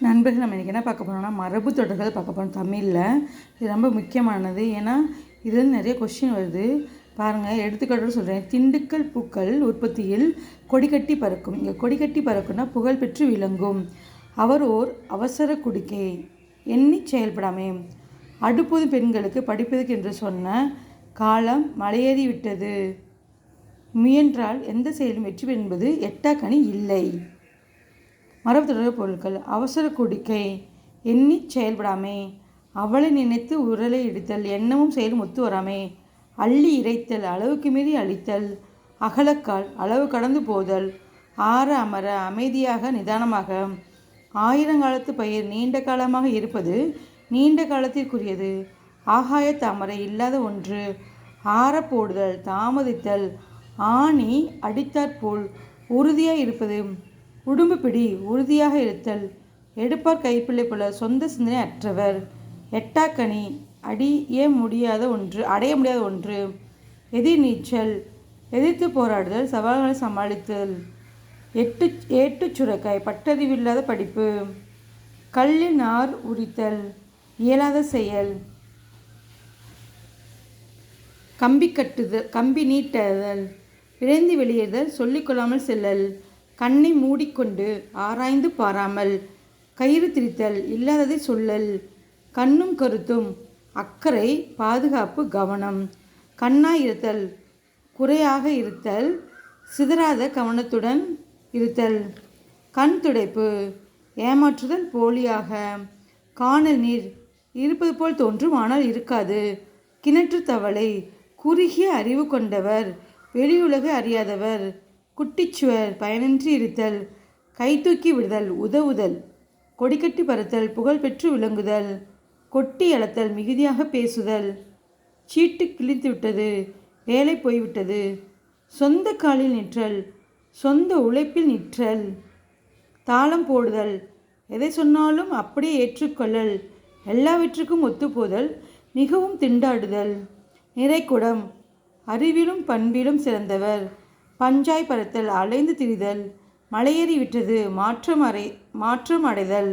நண்பர்கள் நம்ம இன்றைக்கி என்ன பார்க்க போகிறோம்னா மரபு தொடர்கள் பார்க்க போகிறோம் தமிழில். இது ரொம்ப முக்கியமானது. ஏன்னா இதுலேருந்து நிறைய கொஸ்டின் வருது பாருங்கள். எடுத்துக்காட்டு சொல்கிறேன். திண்டுக்கல் பூக்கள் உற்பத்தியில் கொடிக்கட்டி பறக்கும். இங்கே கொடிக்கட்டி பறக்கும்னா புகழ் பெற்று விளங்கும். அவர் ஓர் அவசர குடிக்கை, எண்ணி செயல்படாமே. அடுப்பது பெண்களுக்கு படிப்பதற்கு என்று சொன்ன காலம் மலையேறி விட்டது. முயன்றால் எந்த செயலும் வெற்றி பெறும் என்பது எட்டாக்கனி இல்லை. மரபு தொடர் பொருட்கள்: அவசர குடிக்கை, எண்ணி செயல்படாமே. அவளை நினைத்து உரலை இடித்தல், எண்ணமும் செயலும் ஒத்து வராமே. அள்ளி இறைத்தல், அளவுக்கு மீறி அழித்தல். அகலக்கால், அளவு கடந்து போதல். ஆற அமர, அமைதியாக நிதானமாக. ஆயிரங்காலத்து பயிர் நீண்ட காலமாக இருப்பது நீண்ட காலத்திற்குரியது. ஆகாய தாமரை, இல்லாத ஒன்று. ஆற போடுதல், தாமதித்தல். ஆணி அடித்தாற்போல், உறுதியாக இருப்பது. உடும்பு பிடி, உறுதியாக இருத்தல். எடுப்பார் கைப்பிள்ளை போல, சொந்த சிந்தனை அற்றவர். எட்டாக்கனி, அடைய முடியாத ஒன்று. எதிர்நீச்சல், எதிர்த்து போராடுதல், சவால்களை சமாளித்தல். ஏட்டுச் சுரைக்காய், பட்டறிவில்லாத படிப்பு. கல்லில் நார் உரித்தல், இயலாத செயல். கம்பி நீட்டுதல், இழைந்து வெளியேறுதல், சொல்லிக்கொள்ளாமல் செல்லல். கண்ணை மூடிக்கொண்டு ஆராய்ந்து பாராமல். கயிறு திரித்தல், இல்லாததை சொல்லல். கண்ணும் கருத்தும், அக்கறை, பாதுகாப்பு, கவனம். கண்ணாய் இருத்தல், குறையாக இருத்தல், சிதறாத கவனத்துடன் இருத்தல். கண் துடைப்பு, ஏமாற்றுதல், போலியாக. காணல் நீர், இருப்பது போல் தோன்றும் ஆனால் இருக்காது. கிணற்று தவளை, குறுகிய அறிவு கொண்டவர், வெளியுலகை அறியாதவர். குட்டிச்சுவர், பயனின்றி இருத்தல். கைதூக்கி விடுதல், உதவுதல். கொடிக்கட்டி பறத்தல், புகழ் பெற்று விளங்குதல். கொட்டி அளத்தல், மிகுதியாக பேசுதல். சீட்டு கிழித்துவிட்டது, வேலை போய்விட்டது. சொந்த காலில் நிற்றல், சொந்த உழைப்பில் நிற்றல். தாளம் போடுதல், எதை சொன்னாலும் அப்படியே ஏற்றுக்கொள்ளல். எல்லாவற்றுக்கும் ஒத்துப்போதல், மிகவும் திண்டாடுதல். நிறைக்குடம், அறிவிலும் பண்பிலும் சிறந்தவர். பஞ்சாய் பறத்தல், அலைந்து திரிதல். மலையேறி விட்டது, மாற்றம் அடைதல்.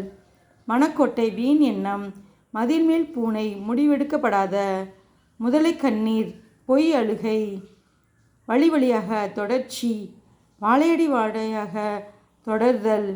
மணக்கோட்டை, வீண் எண்ணம். மதில் மேல் பூனை, முடிவெடுக்கப்படாத. முதலை கண்ணீர், பொய் அழுகை. வழி வழியாக, தொடர்ச்சி. வாழையடி வாழையாக தொடர்தல்.